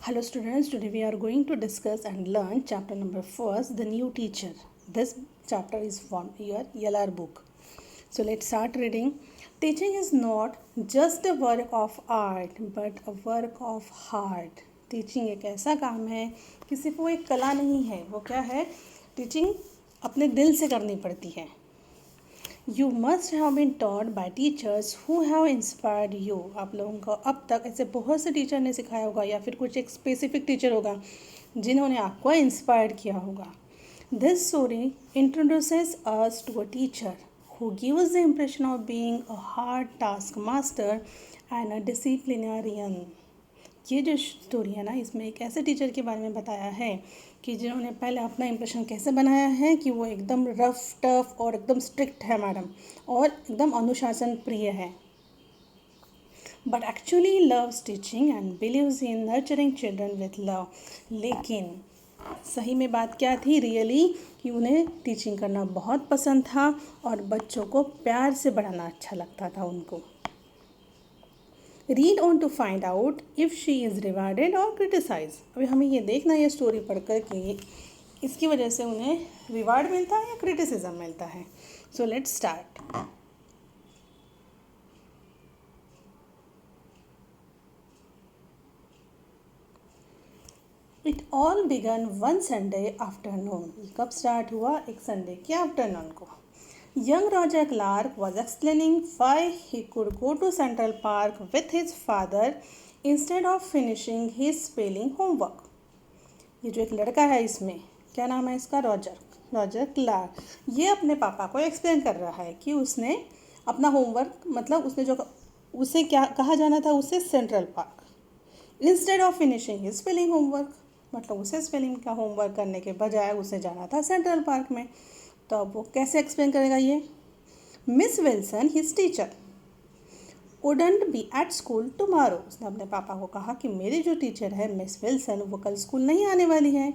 Hello students, today we are going to discuss and learn chapter number 4, the new teacher. This chapter is from your LR book. So let's start reading. Teaching is not just a work of art but a work of heart. Teaching एक ऐसा काम है कि सिर्फ वो एक कला नहीं है, वो क्या है? टीचिंग अपने दिल से करनी पड़ती है. You must have been taught by teachers who have inspired you. आप लोगों को अब तक ऐसे बहुत से टीचर ने सिखाया होगा या फिर कुछ एक स्पेसिफिक टीचर होगा जिन्होंने आपको इंस्पायर किया होगा. This story introduces us to a teacher who gives the impression of being a hard task master and a disciplinarian. ये जो स्टोरी है ना, इसमें एक ऐसे टीचर के बारे में बताया है कि जिन्होंने पहले अपना इंप्रेशन कैसे बनाया है कि वो एकदम रफ टफ और एकदम स्ट्रिक्ट है मैडम और एकदम अनुशासन प्रिय है, but actually loves teaching and believes in nurturing children with love. लेकिन सही में बात क्या थी रियली, कि उन्हें टीचिंग करना बहुत पसंद था और बच्चों को प्यार से पढ़ाना अच्छा लगता था उनको. Read on to find out if she is rewarded और क्रिटिसाइज. अभी हमें ये देखना है ये स्टोरी पढ़कर कि इसकी वजह से उन्हें रिवार्ड मिलता है या क्रिटिसिज्म मिलता है. So let's start. It all began one Sunday afternoon. कब स्टार्ट हुआ? एक संडे के आफ्टरनून को. Young Roger Clark was explaining why he could go to Central Park with his father instead of finishing his spelling homework. ये जो एक लड़का है इसमें, क्या नाम है इसका? Roger Clark. ये अपने पापा को एक्सप्लेन कर रहा है कि उसने अपना होमवर्क, मतलब उसने जो उसे क्या कहा जाना था, उसे central park instead of finishing his spelling homework, मतलब उसे स्पेलिंग का होमवर्क करने के बजाय उसे जाना था सेंट्रल पार्क में. तो अब वो कैसे एक्सप्लेन करेगा ये? Miss Wilson his teacher wouldn't be at school tomorrow. उसने अपने पापा को कहा कि मेरी जो टीचर है मिस विल्सन, वो कल स्कूल नहीं आने वाली है.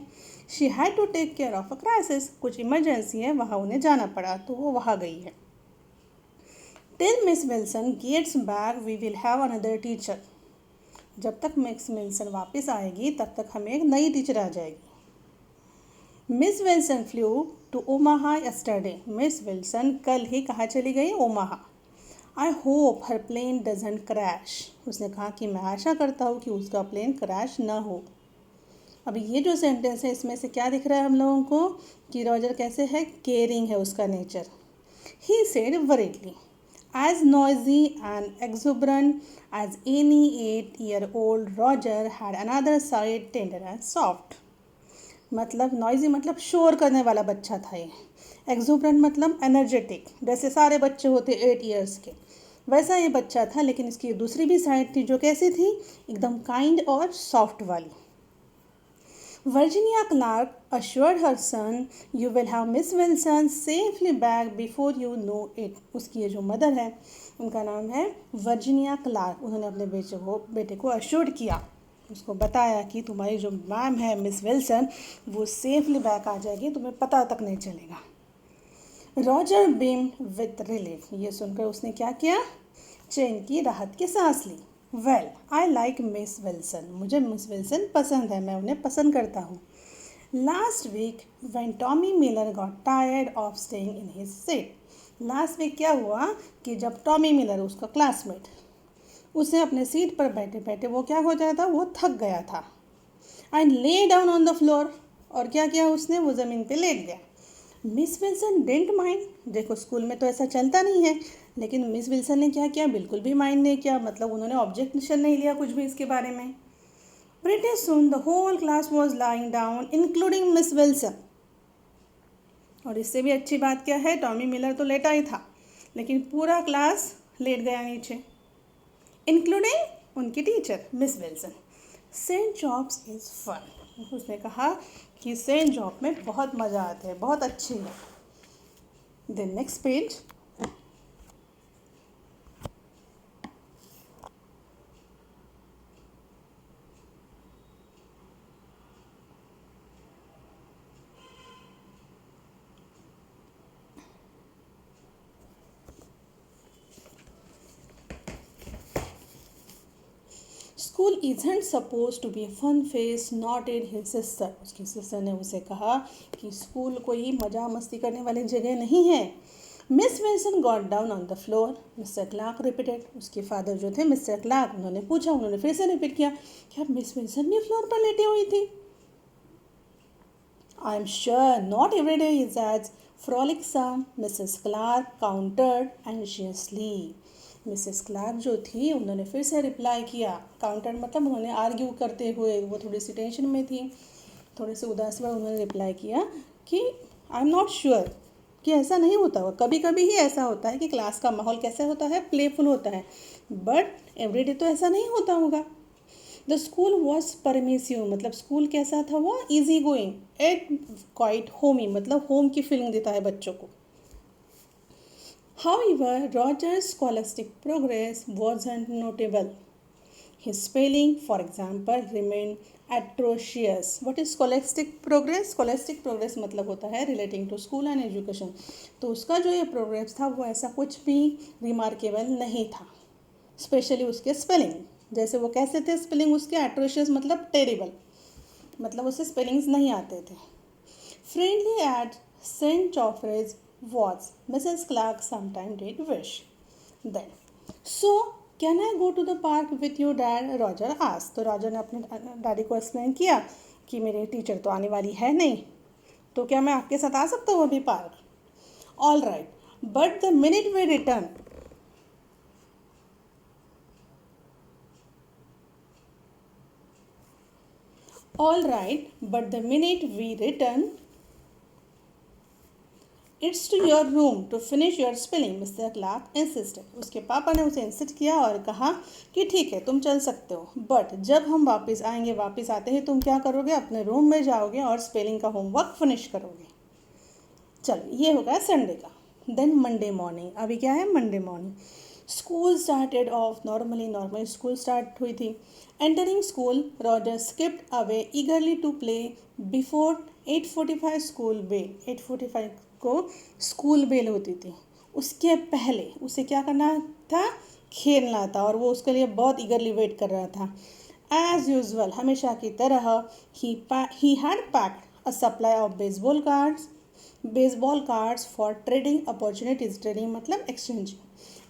She had to take care of a crisis. कुछ इमरजेंसी है, वहाँ उन्हें जाना पड़ा तो वो वहाँ गई है. Till Miss Wilson gets back we will have another teacher. जब तक मिस विल्सन वापस आएगी तब तक हमें एक नई टीचर आ जाएगी. Miss Wilson flew to Omaha yesterday. Miss Wilson कल ही कहाँ चली गई? Omaha. I hope her plane doesn't crash. उसने कहा कि मैं आशा करता हूँ कि उसका प्लेन क्रैश ना हो. अभी ये जो सेंटेंस है इसमें से क्या दिख रहा है हम लोगों को कि रॉजर कैसे है? केयरिंग है उसका nature. He said worriedly, as noisy and exuberant as any 8-year-old Roger had another side tender and soft. मतलब नॉइजी मतलब शोर करने वाला बच्चा था ये. एक्सूबरेंट मतलब एनर्जेटिक, जैसे सारे बच्चे होते 8 ईयर्स के, वैसा ये बच्चा था. लेकिन इसकी दूसरी भी साइड थी जो कैसी थी? एकदम काइंड और सॉफ्ट वाली. Virginia Clark assured her son, you will have Miss Wilson safely back before you know it. उसकी ये जो मदर है उनका नाम है वर्जीनिया क्लार्क. उन्होंने अपने बेटे को अश्योर्ड किया, उसको बताया कि तुम्हारी जो मैम है मिस विल्सन वो सेफली बैक आ जाएगी, तुम्हें पता तक नहीं चलेगा. Roger beam width relief. ये सुनकर उसने क्या किया? चैन की राहत की सांस ली. Well I like Miss Wilson. मुझे मिस विल्सन पसंद है, मैं उन्हें पसंद करता हूँ. Last week when Tommy Miller got tired of staying in his seat. Last week क्या हुआ कि जब टॉमी मिलर, उसका क्लासमेट, उसे अपने सीट पर बैठे बैठे वो क्या हो जाता, वो थक गया था. And lay down on the floor. और क्या किया उसने? वो ज़मीन पे लेट गया. Miss Wilson didn't mind. देखो स्कूल में तो ऐसा चलता नहीं है, लेकिन मिस विल्सन ने क्या किया? बिल्कुल भी माइंड नहीं किया, मतलब उन्होंने ऑब्जेक्शन नहीं लिया कुछ भी इसके बारे में. Pretty soon the whole class was lying down including Miss Wilson. और इससे भी अच्छी बात क्या है? टॉमी मिलर तो लेटा ही था, लेकिन पूरा क्लास लेट गया नीचे, इंक्लूडिंग उनकी teacher Miss Wilson. Sent jobs is fun. उसने कहा कि सेंट जॉब में बहुत मज़ा आता है, बहुत अच्छी है. Then next page. School isn't suppose to be fun face not in his sister. उसकी सिस्टर ने उसे कहा कि स्कूल कोई मजा मस्ती करने वाली जगह नहीं है। Miss Wilson got down on the floor. Mister Clark repeated. उसके फादर जो थे मिस्टर क्लार्क, उन्होंने पूछा, उन्होंने फिर से रिपीट किया, क्या मिस विल्सन भी फ्लोर पर लेटी हुई थी? I am sure not every day is as frolicsome, Mrs Clark countered anxiously. Mrs Clark जो थी, उन्होंने फिर से रिप्लाई किया। काउंटर मतलब उन्होंने आर्ग्यू करते हुए, वो थोड़ी सी टेंशन में थी, थोड़े से उदास में उन्होंने रिप्लाई किया कि आई एम नॉट श्योर, कि ऐसा नहीं होता होगा। कभी कभी ही ऐसा होता है कि क्लास का माहौल कैसे होता है, प्लेफुल होता है, बट एवरीडे तो ऐसा नहीं होता होगा। द स्कूल वॉज परमिसिव, मतलब स्कूल कैसा था, वो easy going, at quite homey, मतलब होम की फीलिंग देता है बच्चों को। However, Roger's scholastic progress wasn't notable. His spelling, for example, remained atrocious. What is scholastic progress? Scholastic progress मतलब होता है relating to school and education. तो उसका जो ये प्रोग्रेस था वो ऐसा कुछ भी रिमार्केबल नहीं था, स्पेशली उसके स्पेलिंग। जैसे वो कैसे थे स्पेलिंग उसके, atrocious मतलब टेरिबल, मतलब उसे स्पेलिंग्स नहीं आते थे। Friendly at St. Joffrey's was Mrs. Clark sometime did wish. Then, so can I go to the park with you, Dad? Roger asked. तो रॉजर ने अपने डैडी को एक्सप्लेन किया कि मेरी टीचर तो आने वाली है नहीं, तो क्या मैं आपके साथ आ सकता हूँ अभी park? All right, but the minute we return, all right, but the minute we return, it's to your room to finish your spelling, Mister Clark insisted. उसके पापा ने उसे इंसिस्ट किया और कहा कि ठीक है तुम चल सकते हो, बट जब हम वापस आएंगे, वापस आते ही तुम क्या करोगे, अपने रूम में जाओगे और स्पेलिंग का होमवर्क फिनिश करोगे। चलो ये हो गया संडे का। देन मंडे मॉर्निंग, अभी क्या है, Monday morning. School started off normally school start हुई थी। Entering school, Roger skipped away eagerly to play before 8:45 school bell. 8:45 को स्कूल बेल होती थी, उसके पहले उसे क्या करना था, खेलना था, और वो उसके लिए बहुत ईगरली वेट कर रहा था। एज यूजल, हमेशा की तरह, he had packed a supply of baseball cards for trading opportunities. Trading मतलब exchanging.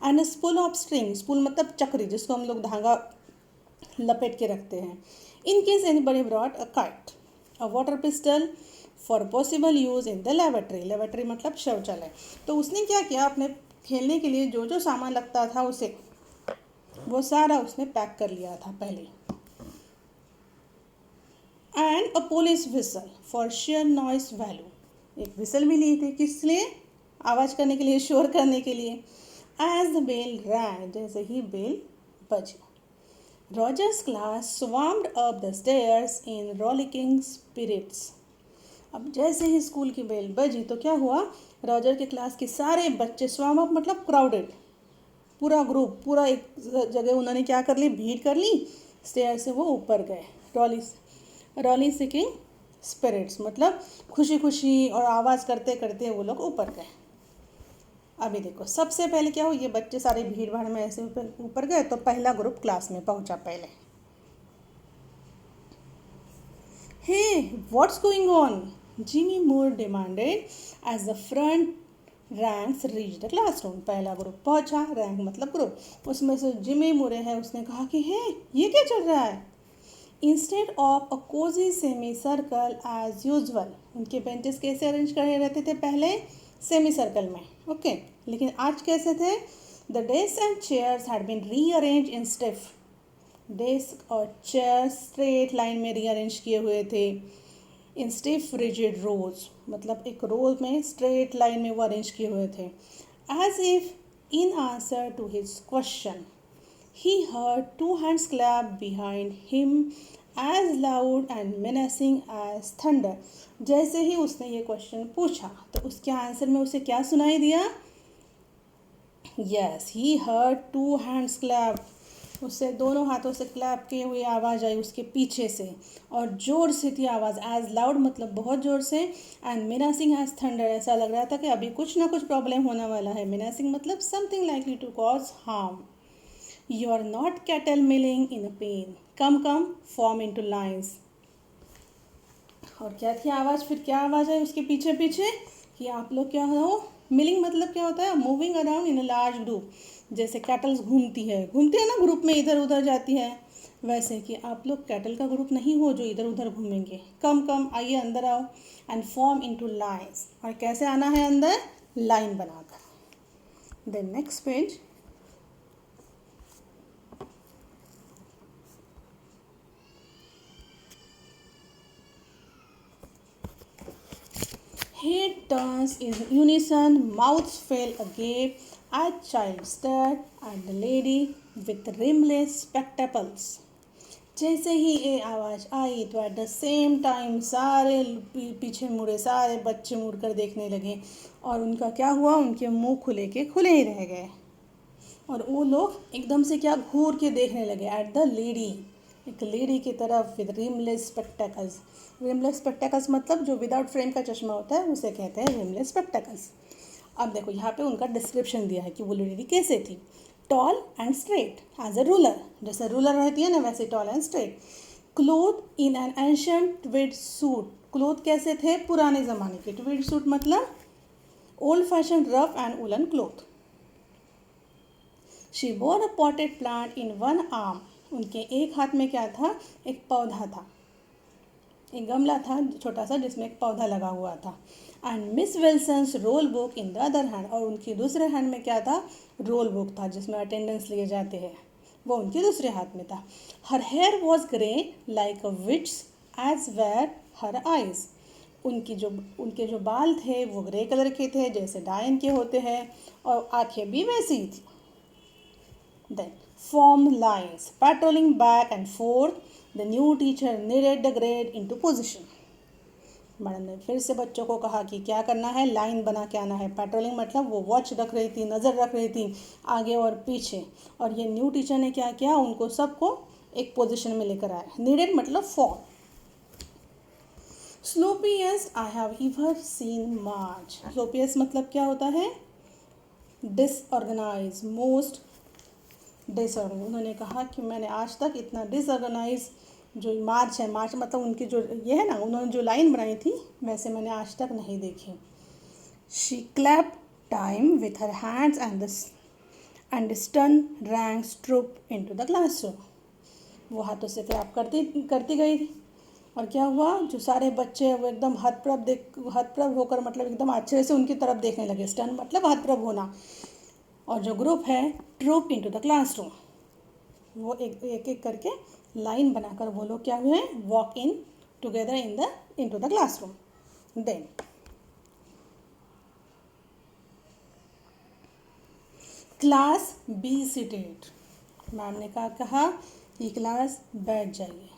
And spool of string, spool मतलब चक्री जिसको हम लोग धागा लपेट के रखते हैं। In case anybody brought a kite, a water pistol for possible use in the laboratory. Laboratory मतलब शौचालय। तो उसने क्या किया, अपने खेलने के लिए जो जो सामान लगता था उसे, वो सारा उसने पैक कर लिया था पहले। And a police whistle for share noise value, एक विसल भी ली थी, किस लिए, आवाज़ करने के लिए, शोर करने के लिए। एज द बेल रैंग, जैसे ही बेल बजी। Roger's class swarmed up the stairs in rollicking spirits. अब जैसे ही स्कूल की बेल बजी तो क्या हुआ, रॉजर के क्लास के सारे बच्चे, स्वाम अप मतलब क्राउडेड, पूरा ग्रुप, पूरा एक जगह उन्होंने क्या कर ली, भीड़ कर ली, स्टेयर से वो ऊपर गए। रॉली सिकिंग स्पिरिट्स मतलब खुशी खुशी और आवाज़ करते करते वो लोग ऊपर गए। अभी देखो सबसे पहले क्या हो, ये बच्चे सारे भीड़ भाड़ में ऐसे ऊपर गए, तो पहला ग्रुप क्लास में पहुंचा पहले। Hey what's going on, Jimmy Moore demanded as the front ranks reach the classroom. पहला ग्रुप पहुंचा, रैंक मतलब ग्रुप, उसमें से जिमी मूरे है, उसने कहा कि हे ये क्या चल रहा है। Instead of a cozy semicircle as usual, उनके बेंचेस कैसे अरेंज करे रहते थे पहले, सेमी सर्कल में, ओके लेकिन आज कैसे थे, the desk and chairs had been rearrange in stiff, desk और चेयर स्ट्रेट लाइन में रीअरेंज किए हुए थे। इन स्टिफ रिजिड रोज मतलब एक रो में स्ट्रेट लाइन में वो अरेंज किए हुए थे। As if in answer to his question he heard two hands clap behind him as loud and menacing as thunder। जैसे ही उसने ये क्वेश्चन पूछा तो उसके आंसर में उसे क्या सुनाई दिया, yes he heard two hands clap, उससे दोनों हाथों से क्लैप किए हुई आवाज़ आई उसके पीछे से, और ज़ोर से थी आवाज़, एज लाउड मतलब बहुत ज़ोर से, एंड मिनासिंग एज थंडर, ऐसा लग रहा था कि अभी कुछ ना कुछ प्रॉब्लम होने वाला है। मिनासिंग मतलब something likely to cause harm. You are not cattle milling in a pen. Come, come, form into lines. और क्या थी आवाज़, फिर क्या आवाज़ है उसके पीछे पीछे कि आप लोग क्या हो, मिलिंग मतलब क्या होता है, moving around in a large group. जैसे कैटल्स घूमती है ना ग्रुप में, इधर उधर जाती है, वैसे कि आप लोग कैटल का ग्रुप नहीं हो जो इधर उधर घूमेंगे। कम कम आइए अंदर आओ एंड फॉर्म इनटू लाइन्स। और कैसे आना है अंदर, लाइन बनाकर। Then next page. Head turns in unison, mouths fill agape as child stared at the lady with rimless spectacles. जैसे ही ये आवाज़ आई तो एट द सेम टाइम सारे पीछे मुड़े, सारे बच्चे मुड़ कर देखने लगे और उनका क्या हुआ, उनके मुंह खुले के खुले ही रह गए और वो लोग एकदम से क्या घूर के देखने लगे एट द लेडी, एक लेडी की तरफ with rimless spectacles. Rimless spectacles मतलब जो विदाउट फ्रेम का चश्मा होता है उसे कहते हैं रिमलेस स्पेक्टेकल्स। अब देखो यहाँ पे उनका डिस्क्रिप्शन दिया है कि वो लेडी कैसे थी। Tall and straight as a ruler, जैसे रूलर रहती है ना वैसे tall and straight. Clothed in an ancient tweed suit, clothed कैसे थे, पुराने ज़माने के। ट्विड सूट मतलब old fashion rough and woollen cloth. She bore a potted plant in one arm, उनके एक हाथ में क्या था, एक पौधा था, एक गमला था छोटा सा जिसमें एक पौधा लगा हुआ था। And Miss Wilson's roll book in the other hand, और उनकी दूसरे हैंड में क्या था, रोल बुक था जिसमें अटेंडेंस लिए जाते हैं, वो उनके दूसरे हाथ में था। Her hair was grey like a witch's as were her eyes, उनके जो बाल थे वो ग्रे कलर के थे जैसे डायन के होते हैं और आंखें भी वैसी ही थी। Then form lines, patrolling back and forth. The new teacher kneaded the grade into position. Madam ने फिर से बच्चों को कहा कि क्या करना है, लाइन बना के आना है। पेट्रोलिंग मतलब वो वॉच रख रही थी, नज़र रख रही थी आगे और पीछे, और ये न्यू टीचर ने क्या किया, उनको सबको एक पोजीशन में लेकर आया। नीडेड मतलब form. Sloppiest I have ever seen march, sloppiest मतलब क्या होता है, डिसऑर्गेनाइज, मोस्ट डिसऑर्गेनाइज। उन्होंने कहा कि मैंने आज तक इतना डिसऑर्गेनाइज जो मार्च है, मार्च मतलब उनकी जो ये है ना, उन्होंने जो लाइन बनाई थी वैसे मैंने आज तक नहीं देखी। She clap time with her hands and stern ranks troop into the classroom, वो हाथों से क्लैप करती करती गई थी और क्या हुआ, जो सारे बच्चे वो एकदम हतप्रभ होकर मतलब एकदम अच्छे से उनकी तरफ देखने लगे। स्टन मतलब हतप्रभ होना, और जो ग्रुप है ट्रूप इनटू द क्लासरूम, वो एक एक करके लाइन बनाकर वो लोग क्या हुए, walk in together into the classroom. Then class be seated, ma'am ने कहा कि क्लास बैठ जाइए।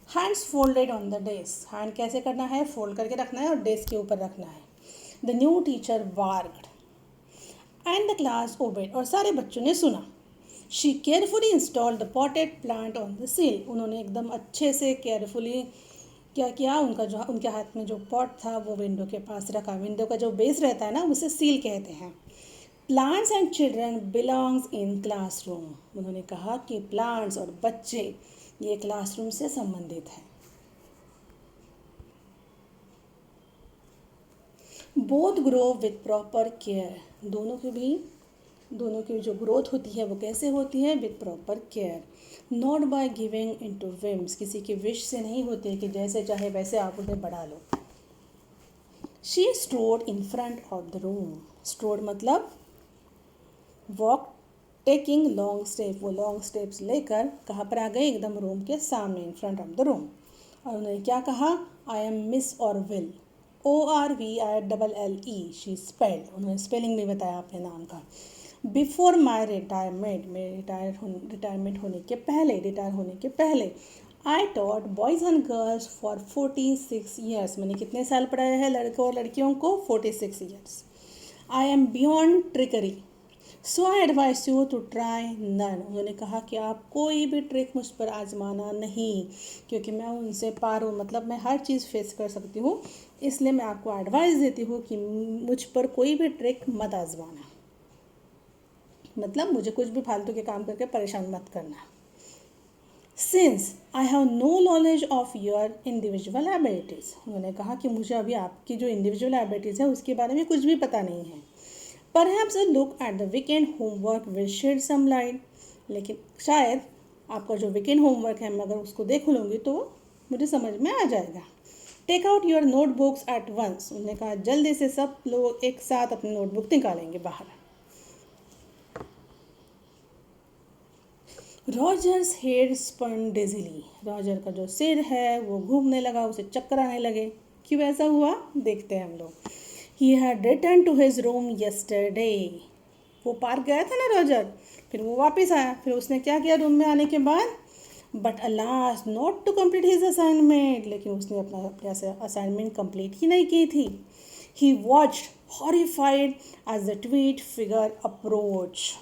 Hands folded on the desk, hand कैसे करना है, फोल्ड करके रखना है और डेस्क के ऊपर रखना है। The new teacher walked and the class obeyed, और सारे बच्चों ने सुना। She carefully installed the potted plant on the sill, उन्होंने एकदम अच्छे से केयरफुली क्या किया, उनके हाथ में जो पॉट था वो विंडो के पास रखा। विंडो का जो बेस रहता है ना उसे सील कहते हैं। Plants and children belongs in classroom, उन्होंने कहा कि प्लांट्स और बच्चे ये क्लासरूम से संबंधित हैं। Both grow with proper care, दोनों की जो ग्रोथ होती है वो कैसे होती है, with proper care. Not by giving into whims, किसी की विश से नहीं होते कि जैसे चाहे वैसे आप उन्हें बढ़ा लो। She strode in front of the room, strode मतलब वॉक टेकिंग लॉन्ग स्टेप, वो लॉन्ग स्टेप्स लेकर कहाँ पर आ गए, एकदम रूम के सामने, in front of the room. और उन्होंने क्या कहा, I am Miss Orville, ORVILLE she spelled, उन्होंने स्पेलिंग भी बताया अपने नाम का। बिफोर माई रिटायरमेंट, मेरे रिटायर होने के पहले I taught boys and girls for 46 years, मैंने कितने साल पढ़ाया है लड़कों और लड़कियों को, 46 years. I am beyond trickery, so I advise you to try none, उन्होंने कहा कि आप कोई भी ट्रिक मुझ पर आजमाना नहीं, क्योंकि मैं उनसे पार हूँ, मतलब मैं हर चीज़ फेस कर सकती हूँ, इसलिए मैं आपको एडवाइस देती हूँ कि मुझ पर कोई भी ट्रिक मत आजमाना। मतलब मुझे कुछ भी फालतू के काम करके परेशान मत करना। Since I have no knowledge of your individual abilities, उन्होंने कहा कि मुझे अभी आपकी जो इंडिविजुअल एबिलिटीज़ है उसके बारे में कुछ भी पता नहीं है। Perhaps a look at the weekend homework will shed some light, लेकिन शायद आपका जो वीकेंड होमवर्क है मैं अगर उसको देख लूँगी तो मुझे समझ में आ जाएगा। Take out your notebooks at once, उन्होंने कहा जल्दी से सब लोग एक साथ अपनी नोटबुक निकालेंगे बाहर। रॉजर्स हेड स्पन डिजीली, रॉजर का जो सिर है वो घूमने लगा, उसे चक्कर आने लगे। क्यों ऐसा हुआ देखते हैं हम लोग। He had return to his room yesterday, वो पार्क गया था ना रॉजर, फिर वो वापस आया, फिर उसने क्या किया रूम में आने के बाद, but alas not to complete his assignment, लेकिन उसने अपने असाइनमेंट कंप्लीट ही नहीं की थी। He watched horrified as the tweed figure approached,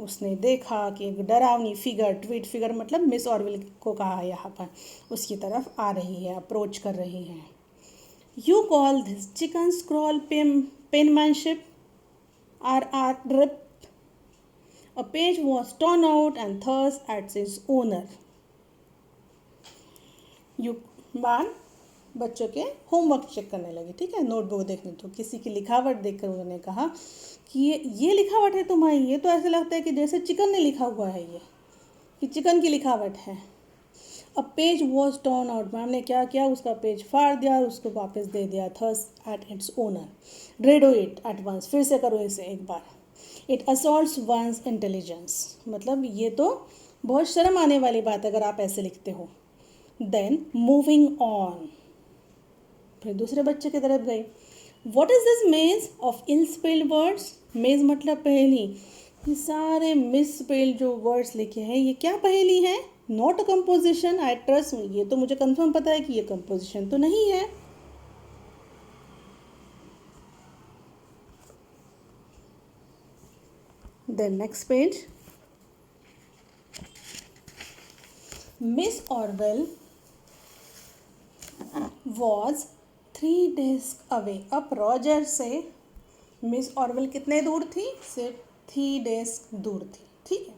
उसने देखा कि एक डरावनी फिगर, ट्वीट फिगर मतलब मिस ऑर्वेल को कहा है यहाँ पर, उसकी तरफ आ रही है, अप्रोच कर रही है। You call this chicken scrawl penmanship are drip, a page was torn out and thrust at its owner. You बान बच्चों के होमवर्क चेक करने लगे, ठीक है, नोटबुक देखने, तो किसी की लिखावट देखकर उन्होंने कहा कि ये लिखावट है तुम्हारी, ये तो ऐसा लगता है कि जैसे चिकन ने लिखा हुआ है, ये कि चिकन की लिखावट है। अब page was torn out, ma'am ने क्या किया, उसका पेज फाड़ दिया और उसको वापस दे दिया। Thrust at its owner redo it at once, फिर से करो इसे एक बार। इट असॉल्ट्स वंस इंटेलिजेंस, मतलब ये तो बहुत शर्म आने वाली बात है अगर आप ऐसे लिखते हो। देन मूविंग ऑन, फिर दूसरे बच्चे की तरफ गई। वॉट इज़ दिस मेज ऑफ इल स्पेल्ड वर्ड्स, मेज मतलब पहेली, ये सारे मिस स्पेल्ड जो वर्ड्स लिखे हैं ये क्या पहेली है। Not a composition, I trust, ये तो मुझे कंफर्म पता है कि ये कंपोजिशन तो नहीं है। Then next page, Miss Orwell was 3 desk away, अब रॉजर से मिस ऑर्वेल कितने दूर थी, सिर्फ 3 डेस्क दूर थी, ठीक है।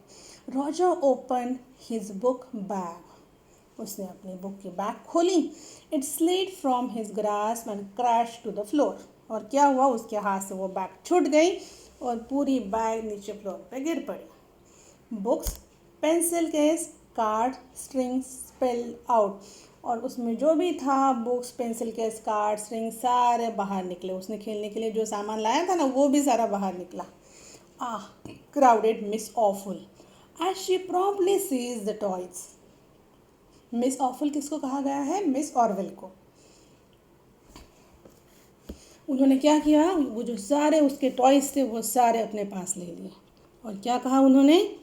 Roger open his book bag, उसने अपनी बुक की बैग खोली। It slid from his grasp and crash to the floor, और क्या हुआ, उसके हाथ से वो बैग छूट गई और पूरी बैग नीचे फ्लोर पे गिर पड़ी। Books, pencil case, card, string spell out, और उसमें जो भी था, books, pencil case, card, string, सारे बाहर निकले। उसने खेलने के लिए जो सामान लाया था ना वो भी सारा बाहर निकला। Ah crowded Miss Awful as she promptly seized the toys, Miss Awful किसको कहा गया है, मिस ऑर्वेल को। उन्होंने क्या किया, वो जो सारे उसके टॉयज थे वो सारे अपने पास ले लिए, और क्या कहा उन्होंने,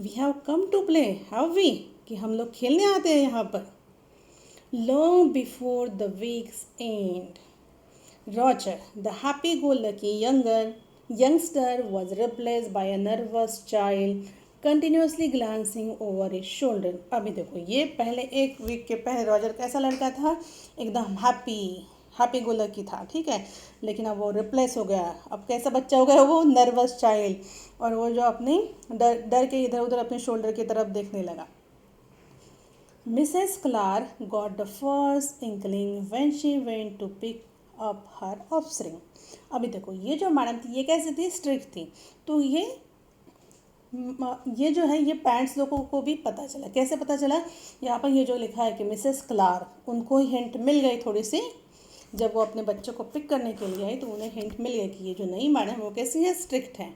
we have come to play, have we, कि हम लोग खेलने आते हैं यहाँ पर। Long before the week's end, Roger, the happy-go-lucky youngster, was replaced by a nervous child, continuously glancing over his shoulder. अभी देखो, ये पहले एक वीक के पहले रॉजर कैसा लड़का था, एकदम हैप्पी गो लकी था, ठीक है, लेकिन अब वो रिप्लेस हो गया। अब कैसा बच्चा हो गया वो, नर्वस चाइल्ड, और वो जो अपनी डर के इधर उधर अपने शोल्डर की तरफ देखने लगा। Mrs. Clark got the first inkling when she went to pick up her offspring. अभी देखो, ये जो मैडम थी ये कैसी थी, स्ट्रिक्ट थी, तो ये जो है ये पैरेंट्स लोगों को भी पता चला। कैसे पता चला, यहाँ पर ये जो लिखा है कि मिसेस क्लार्क, उनको हिंट मिल गई थोड़ी सी, जब वो अपने बच्चों को पिक करने के लिए आई तो उन्हें हिंट मिल गई कि ये जो नई मैडम वो कैसी है, स्ट्रिक्ट है।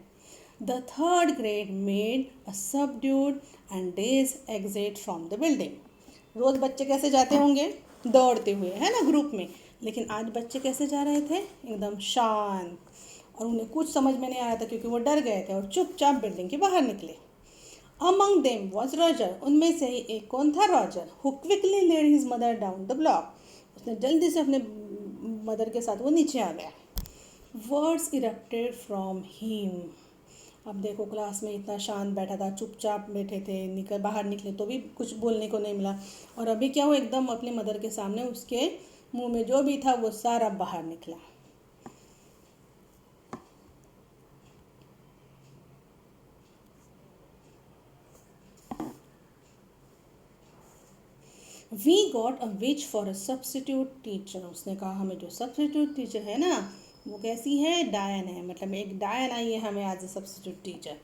The third grade made a subdued end days exit from the building. रोज़ बच्चे कैसे जाते होंगे, दौड़ते हुए, है ना, ग्रुप में, लेकिन आज बच्चे कैसे जा रहे थे, एकदम शांत, और उन्हें कुछ समझ में नहीं आ रहा था क्योंकि वो डर गए थे और चुपचाप बिल्डिंग के बाहर निकले। अमंग देम वॉज रॉजर, उनमें से ही एक कौन था, Roger, who quickly led his mother down the block, उसने जल्दी से अपने मदर के साथ वो नीचे आ गया। वर्ड्स इरप्टेड फ्रॉम हिम, अब देखो क्लास में इतना शांत बैठा था, चुपचाप बैठे थे, बाहर निकले तो भी कुछ बोलने को नहीं मिला, और अभी क्या हुआ, एकदम अपने मदर के सामने उसके मुंह में जो भी था वो सारा बाहर निकला। We got a witch for a substitute teacher. उसने कहा हमें जो सब्स्टिट्यूट टीचर है ना वो कैसी है, डायन है, मतलब एक डायन आई है हमें as a substitute teacher.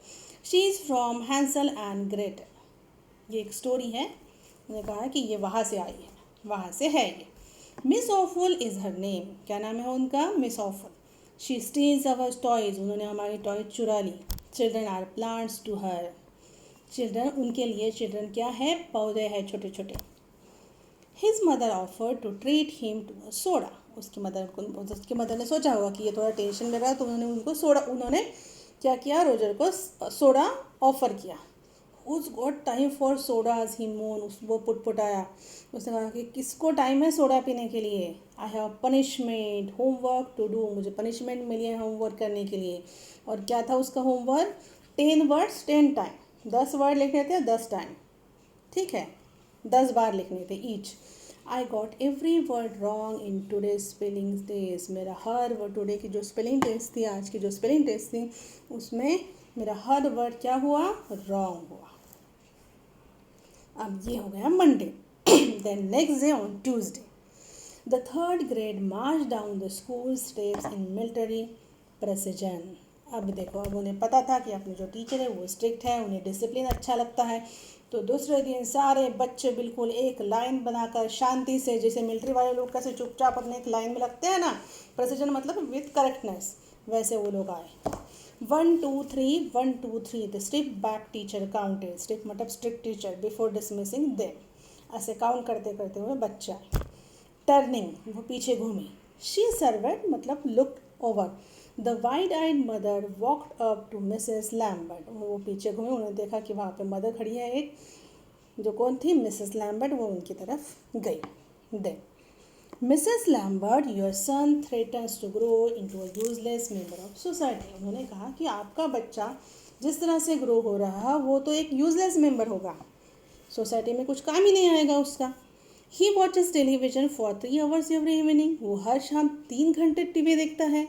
She is from Hansel and Gretel. ये एक स्टोरी है, उन्होंने कहा कि ये वहाँ से आई है, वहाँ से है ये। Miss Awful is her name. क्या नाम है उनका, Miss Awful. She steals our toys. उन्होंने हमारी टॉयज चुरा ली। Children are plants to her. Children उनके लिए, चिल्ड्रन क्या है, पौधे हैं छोटे छोटे। His mother offer to treat him to a soda. उसकी मदर ने सोचा होगा कि ये थोड़ा टेंशन में रहा, तो उन्होंने क्या किया, रोजर को सोडा ऑफर किया। उस गॉट टाइम फॉर सोडाज ही मोन। वो पुटपुटाया। उसने कहा कि किसको टाइम है सोडा पीने के लिए। I have punishment homework to do. मुझे पनिशमेंट मिली है होमवर्क करने के लिए। और क्या था उसका होमवर्क, 10 वर्ड्स 10 टाइम। 10 वर्ड लिखने थे 10 टाइम, ठीक है, 10 बार लिखने थे each. I got every word wrong in today spelling test. मेरा हर वर्ड, टुडे की जो स्पेलिंग टेस्ट थी, आज की जो स्पेलिंग टेस्ट थी, उसमें मेरा हर वर्ड क्या हुआ, रॉन्ग हुआ। अब ये हो गया Monday. Then next day on Tuesday the third grade march down the school steps in military precision. अब देखो, अब उन्हें पता था कि अपने जो टीचर है वो स्ट्रिक्ट है, उन्हें डिसिप्लिन अच्छा लगता है, तो दूसरे दिन सारे बच्चे बिल्कुल एक लाइन बनाकर शांति से, जैसे मिलिट्री वाले लोग कैसे चुपचाप अपने एक लाइन में लगते हैं ना, प्रेसिजन मतलब विथ करेक्टनेस, वैसे वो लोग आए। 1 2 3 1 2 3 the strip back teacher counted. Strip मतलब strict teacher, before dismissing them. ऐसे काउंट करते करते हुए बच्चा टर्निंग, वो पीछे घूमी। शी सर्वेंट मतलब look over. The wide eyed mother walked up to Mrs Lambert. वो पीछे घूमे, उन्होंने देखा कि वहाँ पे मदर खड़ी है एक, जो कौन थी, मिसेस लैम्बर्ट। वो उनकी तरफ गई। Then Mrs Lambert, your son threatens to grow into a useless member of society. उन्होंने कहा कि आपका बच्चा जिस तरह से ग्रो हो रहा है वो तो एक यूजलेस मेंबर होगा, सोसाइटी में कुछ काम ही नहीं आएगा उसका। He watches television for 3 hours every evening. वो हर शाम 3 घंटे टीवी देखता है।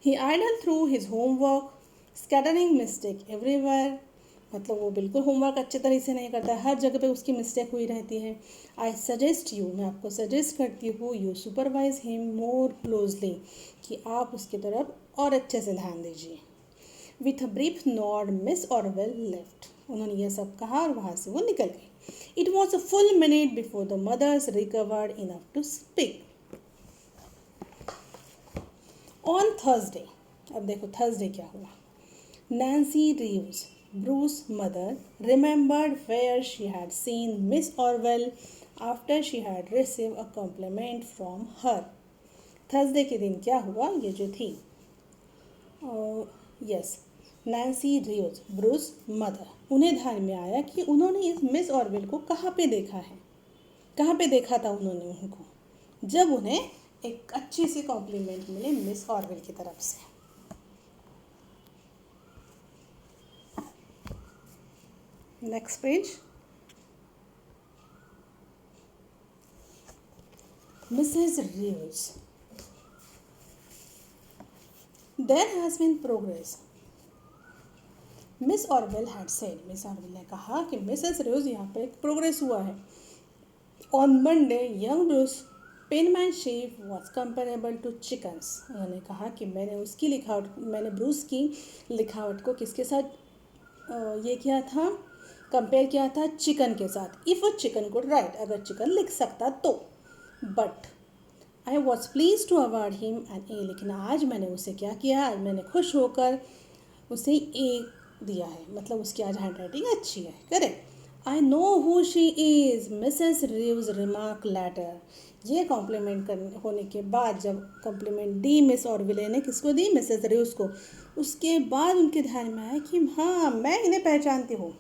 He idle through his homework scattering mistake everywhere. मतलब वो बिल्कुल होमवर्क अच्छे तरह से नहीं करता है, हर जगह पे उसकी मिस्टेक हुई रहती है। आई सजेस्ट यू, मैं आपको सजेस्ट करती हूँ, you supervise him more closely, कि आप उसकी तरफ और अच्छे से ध्यान दीजिए। With a brief nod Miss Orwell left. उन्होंने यह सब कहा और वहाँ से वो निकल गई। It was a full minute before the mothers recovered enough to speak. On Thursday, अब देखो थर्सडे क्या हुआ। Nancy Reeves, Bruce mother, remembered where she had seen Miss Orwell after she had received a compliment from her. Thursday के दिन क्या हुआ, ये जो थी, yes, Nancy Reeves, Bruce mother, उन्हें ध्यान में आया कि उन्होंने इस मिस ऑरवेल को कहाँ पे देखा है, कहाँ पे देखा था उन्होंने उनको, जब उन्हें एक अच्छी सी कॉम्प्लीमेंट मिले मिस ऑरवेल की तरफ से। Next page. Mrs Reeves, there has been progress, Miss Orwell had said. Miss Orwell ने कहा कि मिसेस रीव्स, यहाँ पर एक प्रोग्रेस हुआ है। On Monday young Bruce penmanship was comparable to chickens. उन्होंने कहा कि मैंने ब्रूस की लिखावट को किसके साथ ये किया था, कंपेयर किया था, चिकन के साथ। If a chicken could write, अगर चिकन लिख सकता तो। But I was please to award him an A, लेकिन आज मैंने उसे क्या किया, आज मैंने खुश होकर उसे ए दिया है, मतलब उसकी आज हैंड राइटिंग अच्छी है, correct. I know who she is, Mrs Reeves remark later. ये कॉम्प्लीमेंट करने होने के बाद, जब कॉम्प्लीमेंट दी मिस ऑरविले ने, किसको दी, मिसेस रीव्स को, उसके बाद उनके ध्यान में आया कि हाँ, मैं इन्हें पहचानती हूँ।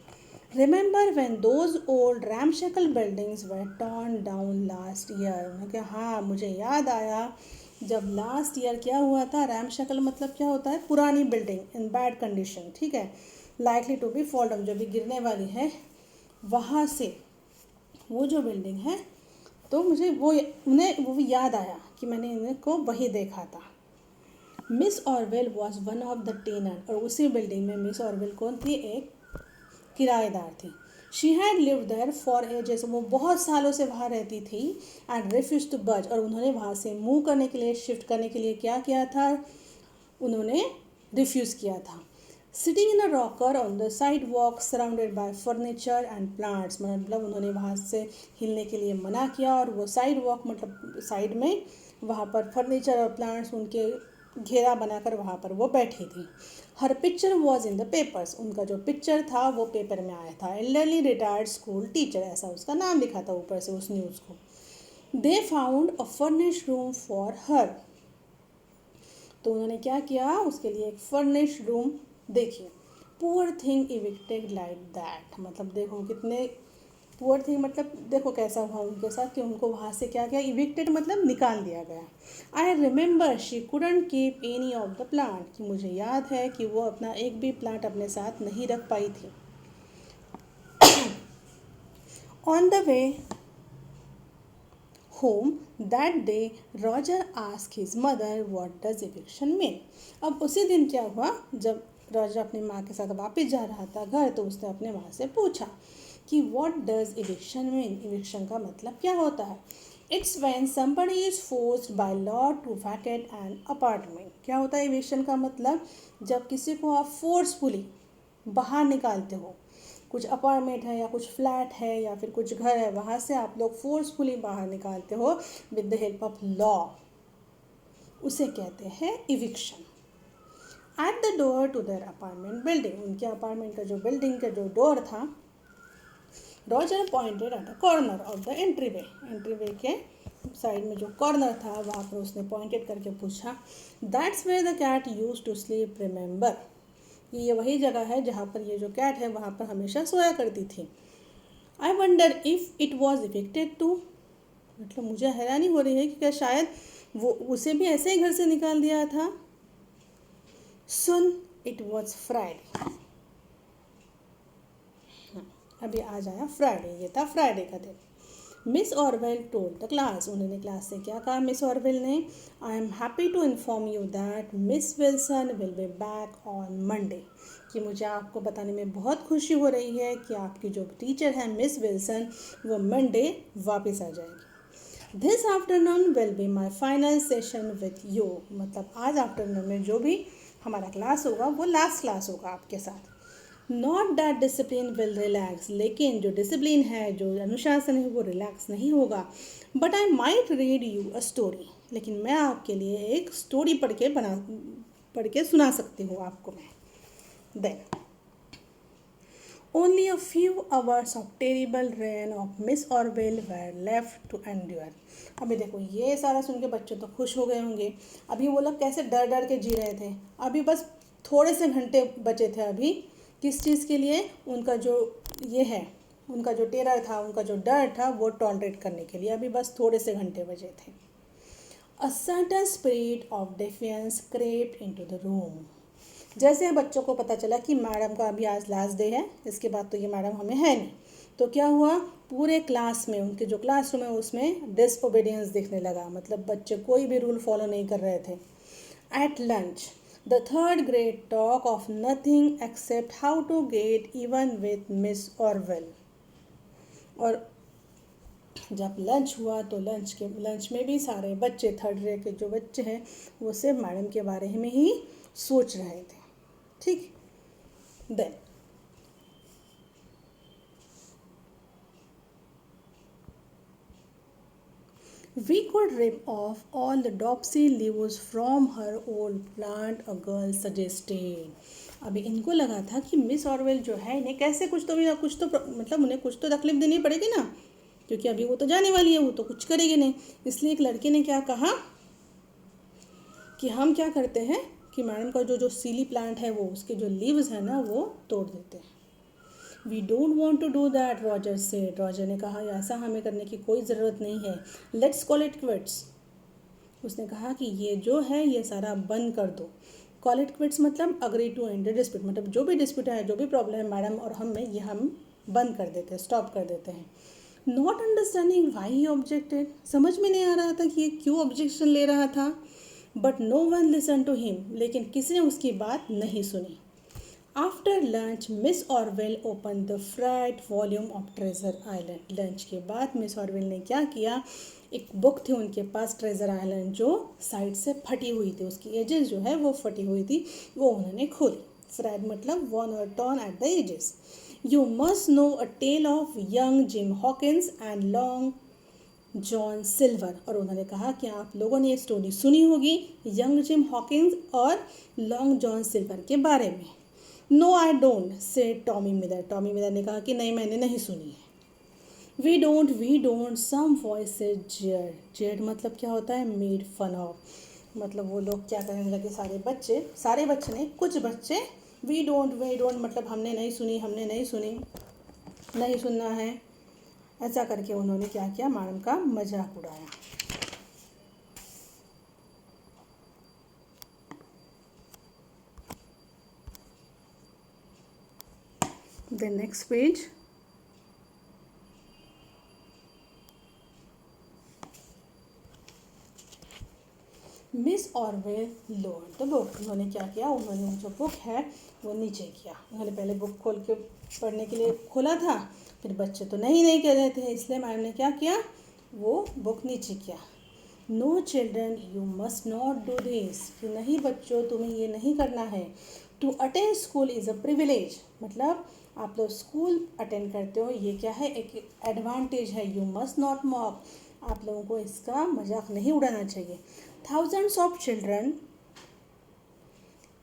Remember when those old ramshackle buildings were torn down last year. उन्होंने कहा हाँ, मुझे याद आया जब लास्ट ईयर क्या हुआ था। रैमशैकल मतलब क्या होता है, पुरानी बिल्डिंग इन बैड कंडीशन, ठीक है, likely to be fall down, जो भी गिरने वाली है, वहाँ से वो जो बिल्डिंग है, तो मुझे वो याद आया कि मैंने इनको वही देखा था। Miss Orwell was one of the tenant, और उसी बिल्डिंग में मिस ऑरवेल कौन थी, एक किराएदार थी। She had live there for ages, वो बहुत सालों से वहाँ रहती थी। एंड रिफ्यूज टू बज, और उन्होंने वहाँ से मूव करने के लिए, शिफ्ट करने के लिए क्या किया था, उन्होंने रिफ्यूज़ किया था। Sitting in a rocker on the side walk surrounded by furniture and plants, मतलब उन्होंने वहाँ से हिलने के लिए मना किया, और वो साइड वॉक मतलब साइड में वहाँ पर फर्नीचर और प्लांट्स उनके घेरा बनाकर वहाँ पर वो बैठी थी। हर picture was in the papers, उनका जो पिक्चर था वो पेपर में आया था। एल्डरली रिटायर्ड स्कूल टीचर, ऐसा उसका नाम लिखा था ऊपर से उस न्यूज़ को। They found a furnished room for her, तो उन्होंने क्या किया, उसके लिए एक फर्निश रूम देखिए। Poor thing evicted like that, मतलब देखो कितने पुअर थिंग, मतलब देखो कैसा हुआ उनके साथ कि उनको वहाँ से क्या किया, इविक्टेड मतलब निकाल दिया गया। I remember she couldn't keep any of the plant, कि मुझे याद है कि वो अपना एक भी प्लांट अपने साथ नहीं रख पाई थी। On the way home that day Roger asked his mother what does eviction mean। अब उसी दिन क्या हुआ, जब रॉजर अपनी माँ के साथ वापस जा रहा था घर, तो उसने अपने माँ से पूछा कि what does eviction mean, eviction का मतलब क्या होता है। It's when somebody is forced by law to vacate an apartment। क्या होता है eviction का मतलब, जब किसी को आप फोर्सफुली बाहर निकालते हो, कुछ अपार्टमेंट है या कुछ फ्लैट है या फिर कुछ घर है, वहाँ से आप लोग फोर्सफुली बाहर निकालते हो with the help of law, उसे कहते हैं eviction. At the door to their apartment building, उनके अपार्टमेंट का जो बिल्डिंग का जो डोर था, Roger pointed at a corner of the entryway, entryway के साइड में जो कॉर्नर था वहाँ पर उसने पॉइंटेड करके पूछा, that's where the cat used to sleep remember, ये वही जगह है जहाँ पर ये जो कैट है वहाँ पर हमेशा सोया करती थी। I wonder if it was affected to, मतलब मुझे हैरानी हो रही है कि क्या शायद वो उसे भी ऐसे ही घर से निकाल दिया था। सुन इट वॉज फ्राइडे, अभी आ जाया फ्राइडे, ये था फ्राइडे का दिन। Miss Orwell told the class, उन्होंने क्लास से क्या कहा मिस ऑरवेल ने, I am happy to inform you that Miss Wilson will be back on Monday, कि मुझे आपको बताने में बहुत खुशी हो रही है कि आपकी जो टीचर है मिस विल्सन, वो मंडे वापस आ जाएगी। This afternoon will be my final session with you, मतलब आज आफ्टरनून में जो भी हमारा क्लास होगा वो लास्ट क्लास होगा आपके साथ। Not that discipline will relax, लेकिन जो डिसिप्लिन है, जो अनुशासन है, वो रिलैक्स नहीं होगा। But I might read you a story, लेकिन मैं आपके लिए एक स्टोरी पढ़ के सुना सकती हूँ आपको मैं। Then only a few hours of terrible reign of Miss Orwell were left to endure. अभी देखो ये सारा सुन के बच्चे तो खुश हो गए होंगे, अभी वो लोग कैसे डर डर के जी रहे थे, अभी बस थोड़े से घंटे बचे थे अभी, किस चीज़ के लिए, उनका जो ये है, उनका जो टेरर था, उनका जो डर था, वो टॉलरेट करने के लिए अभी बस थोड़े से घंटे बचे थे। A certain spirit of defence crept into the room, जैसे बच्चों को पता चला कि मैडम का अभी आज लास्ट डे है, इसके बाद तो ये मैडम हमें है नहीं, तो क्या हुआ, पूरे क्लास में, उनके जो क्लासरूम है उसमें डिसओबीडियंस दिखने लगा, मतलब बच्चे कोई भी रूल फॉलो नहीं कर रहे थे। At lunch the third grade talk of nothing except how to get even with Miss Orwell, और जब लंच हुआ तो लंच में भी सारे बच्चे, थर्ड ग्रेड के जो बच्चे हैं वो सिर्फ मैडम के बारे में ही सोच रहे थे। ठीक, then we could rip off all the dopsy leaves from her old plant, a girl suggested। अभी इनको लगा था कि मिस ऑरवेल जो है इन्हें कैसे कुछ तो भी कुछ तो मतलब उन्हें कुछ तो तकलीफ देनी पड़ेगी ना, क्योंकि अभी वो तो जाने वाली है, वो तो कुछ करेगी नहीं। इसलिए एक लड़के ने क्या कहा कि हम क्या करते हैं कि मैडम का जो जो सीली प्लांट है वो उसके जो लीव्स हैं ना वो तोड़ देते हैं। We don't want to do that, Roger से, रॉजर ने कहा ऐसा हमें करने की कोई ज़रूरत नहीं है। लेट्स कॉल इट क्विट्स, उसने कहा कि ये जो है ये सारा बंद कर दो। कॉल इट क्विट्स मतलब अग्री टू एंड डिस्प्यूट, मतलब जो भी डिस्प्यूट है, जो भी प्रॉब्लम है मैडम और हम में, ये हम बंद कर देते हैं, स्टॉप कर देते हैं। Not understanding why he objected, समझ में नहीं आ रहा था कि ये क्यों ऑब्जेक्शन ले रहा था। But no one listen to him, लेकिन किसी ने उसकी बात नहीं सुनी। After lunch Miss Orwell open the frayed volume of Treasure Island. Lunch के बाद मिस ऑरवेल ने क्या किया, एक बुक थी उनके पास ट्रेजर आइलैंड जो साइड से फटी हुई थी, उसकी एजेस जो है वो फटी हुई थी, वो उन्होंने खोली। फ्राइड मतलब वन और torn at the edges. You must know a tale of young Jim Hawkins and Long John Silver. और उन्होंने कहा कि आप लोगों ने ये स्टोरी सुनी होगी यंग जिम हॉकिंस और लॉन्ग जॉन सिल्वर के बारे में। No I don't say Tommy Miller. Tommy Miller ने कहा कि नहीं, मैंने नहीं सुनी है। We don't some voice jeered. Jeered मतलब क्या होता है, मेड फन ऑफ, मतलब वो लोग क्या कहने लगे, सारे बच्चे नहीं, कुछ बच्चे वी डोंट मतलब हमने नहीं सुनी, नहीं सुनना है, ऐसा करके उन्होंने क्या किया, मैडम का मजाक उड़ाया। The next page. Miss Orwell lower the book. उन्होंने क्या किया, उन्होंने जो बुक है वो नीचे किया। उन्होंने पहले बुक खोल के पढ़ने के लिए खोला था, फिर बच्चे तो नहीं कह रहे थे, इसलिए मैम ने क्या किया, वो बुक नीचे किया। No children you must not do this, कि नहीं बच्चों तुम्हें ये नहीं करना है। To attend school is a privilege, मतलब आप लोग स्कूल अटेंड करते हो, ये क्या है, एक एडवांटेज है। यू मस्ट नॉट मॉक, आप लोगों को इसका मजाक नहीं उड़ाना चाहिए। Thousands of children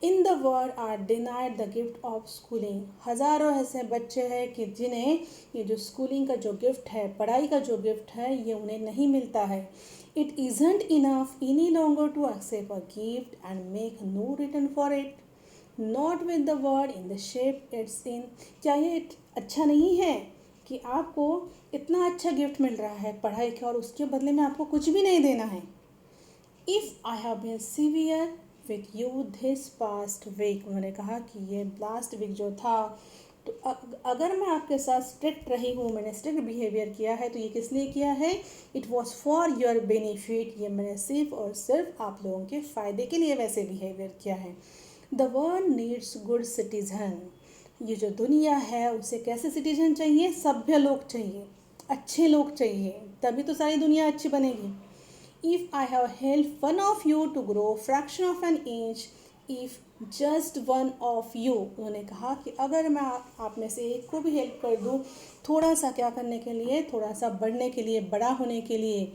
in the world are denied the gift of schooling. हज़ारों ऐसे बच्चे हैं कि जिन्हें ये जो स्कूलिंग का जो गिफ्ट है, पढ़ाई का जो गिफ्ट है, ये उन्हें नहीं मिलता है। It isn't enough any longer to accept a gift and make no return for it, not with the world in the shape it's in. क्या ये अच्छा नहीं है कि आपको इतना अच्छा गिफ्ट मिल रहा है पढ़ाई का और उसके बदले में आपको कुछ भी नहीं देना है। If I have been severe with you this past week, उन्होंने कहा कि ये लास्ट वीक जो था, तो अगर मैं आपके साथ स्ट्रिक्ट रही हूँ, मैंने स्ट्रिक्ट बिहेवियर किया है, तो ये किस लिए किया है, it was for your benefit, ये मैंने सिर्फ और सिर्फ आप लोगों के फ़ायदे के लिए वैसे बिहेवियर किया है। The world needs good citizen, ये जो दुनिया है उसे कैसे सिटीजन चाहिए, सभ्य लोग चाहिए, अच्छे लोग चाहिए, तभी तो सारी दुनिया अच्छी बनेगी। If I have helped one of you to grow fraction of an inch, if just one of you, उन्होंने कहा कि अगर मैं आप में से एक को भी हेल्प कर दूँ, थोड़ा सा क्या करने के लिए, थोड़ा सा बढ़ने के लिए, बड़ा होने के लिए,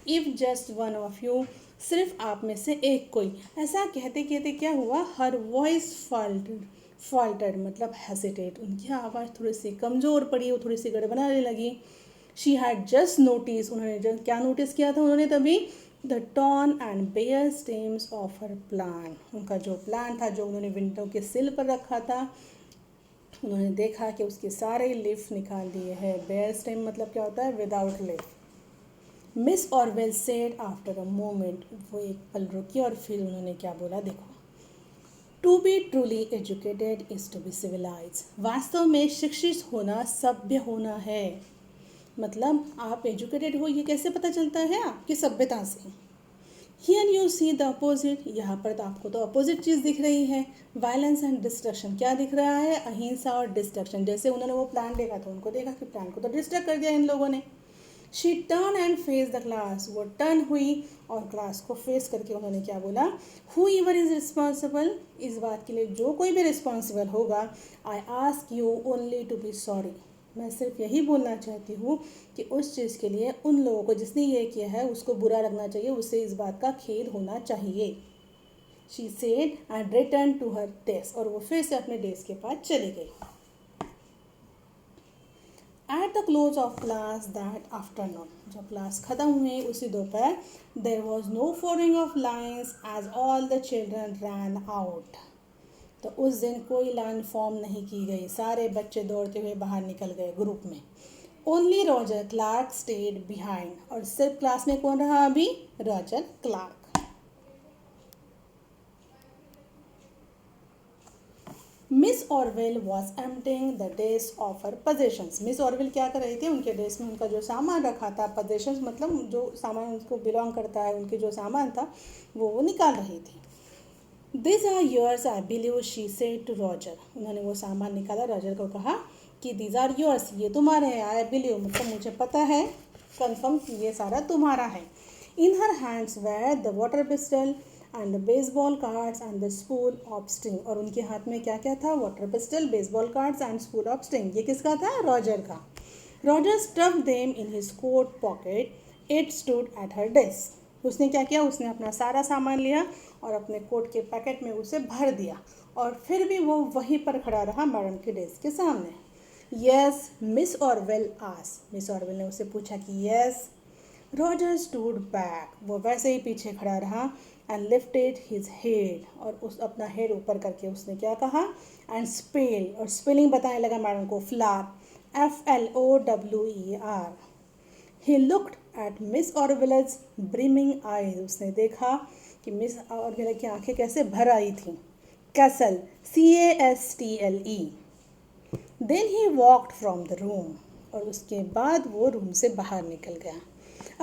if just one of you, सिर्फ आप में से एक कोई। ऐसा कहते कहते क्या हुआ, हर वॉइस फॉल्टर्ड मतलब हेसिटेट, उनकी आवाज़ थोड़ी सी कमज़ोर पड़ी, वो थोड़ी सी गड़बड़ाने लगी। शी हैड जस्ट नोटिस, उन्होंने जस्ट क्या नोटिस किया था उन्होंने तभी, the torn and bare stems of her plant, उनका जो प्लान था जो उन्होंने विंडो के सिल पर रखा था, उन्होंने देखा कि उसके सारे लीफ निकाल दिए हैं। बेयर स्टेम मतलब क्या होता है, without leaf. Miss Orwell said after a moment, वो एक पल रुकी और फिर उन्होंने क्या बोला, देखो, to be truly educated is to be civilise, वास्तव में शिक्षित होना सभ्य होना है। मतलब आप एजुकेटेड हो ये कैसे पता चलता है, आपकी सभ्यता से। Here you see the opposite, यहाँ पर तो आपको तो अपोजिट चीज़ दिख रही है, वायलेंस एंड डिस्ट्रक्शन। क्या दिख रहा है, अहिंसा और डिस्ट्रक्शन। जैसे उन्होंने वो प्लान देखा था, उनको देखा कि प्लान को तो डिस्ट्रक्ट कर दिया इन लोगों ने। She turn and face the class, वो टर्न हुई और क्लास को फेस करके उन्होंने क्या बोला, हु एवर इज़ रिस्पॉन्सिबल, इस बात के लिए जो कोई भी रिस्पॉन्सिबल होगा, I ask you only to be sorry, मैं सिर्फ यही बोलना चाहती हूँ कि उस चीज़ के लिए उन लोगों को जिसने ये किया है उसको बुरा लगना चाहिए, उससे इस बात का खेद होना चाहिए। She said and return to her desk, और वो फिर से अपने डेस्क के पास चली गई। At the close of class that afternoon, जब क्लास ख़त्म हुई उसी दोपहर, there was no forming of lines as all the children ran out, तो उस दिन कोई लाइन फॉर्म नहीं की गई, सारे बच्चे दौड़ते हुए बाहर निकल गए ग्रुप में। Only Roger Clarke stayed behind, और सिर्फ क्लास में कौन रहा अभी, Roger Clarke. Miss Orwell was emptying the desk of her possessions, Miss Orwell क्या कर रही थी, उनके डेस्क में उनका जो सामान रखा था, पोजेशंस मतलब जो सामान उनको बिलोंग करता है, उनके जो सामान था वो निकाल रही थी। This are yours I believe she said to Roger. उन्होंने वो सामान निकाला, रॉजर को कहा कि दीज आर योर्स, ये तुम्हारे हैं। आई बिलीव मतलब मुझे पता है, कंफर्म कि ये सारा तुम्हारा है। In her hands were the water pistol and the baseball cards and the spool of string. और उनके हाथ में क्या क्या था? Water pistol, baseball cards and spool of string. ये किसका था? रॉजर का। Roger stuffed them in his coat pocket. It stood at her desk. उसने क्या किया? उसने अपना सारा सामान लिया और अपने कोट के पैकेट में उसे भर दिया, और फिर भी वो वहीं पर खड़ा रहा मैडम के डेस्क के सामने। यस मिस ऑरवेल आस। मिस ऑरवेल ने उसे पूछा कि यस। Roger stood back. वो वैसे ही पीछे खड़ा रहा एंड लिफ्टेड हिज हेड। और उस अपना हेड ऊपर करके उसने क्या कहा? एंड स्पेल, और स्पेलिंग बताने लगा मैडम को, flower, FLOWER। He looked at miss Orwell's brimming eyes. उसने देखा कि मिस ऑरवेल की आंखें कैसे भर आई थी। Castle, CASTLE। Then he walked from the room. और उसके बाद वो रूम से बाहर निकल गया।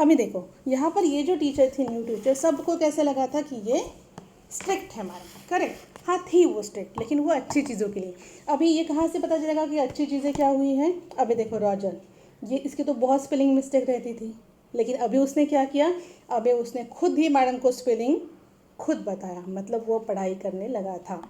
अभी देखो यहाँ पर ये जो टीचर थी, न्यू टीचर, सबको कैसे लगा था कि ये स्ट्रिक्ट है मैडम, करेक्ट? हाँ थी वो स्ट्रिक्ट, लेकिन वो अच्छी चीज़ों के लिए। अभी ये कहाँ से पता चलेगा कि अच्छी चीज़ें क्या हुई हैं? अभी देखो रॉजर, ये इसकी तो बहुत स्पेलिंग मिस्टेक रहती थी, लेकिन अभी उसने क्या किया? अभी उसने खुद ही मैडम को स्पेलिंग खुद बताया, मतलब वो पढ़ाई करने लगा था।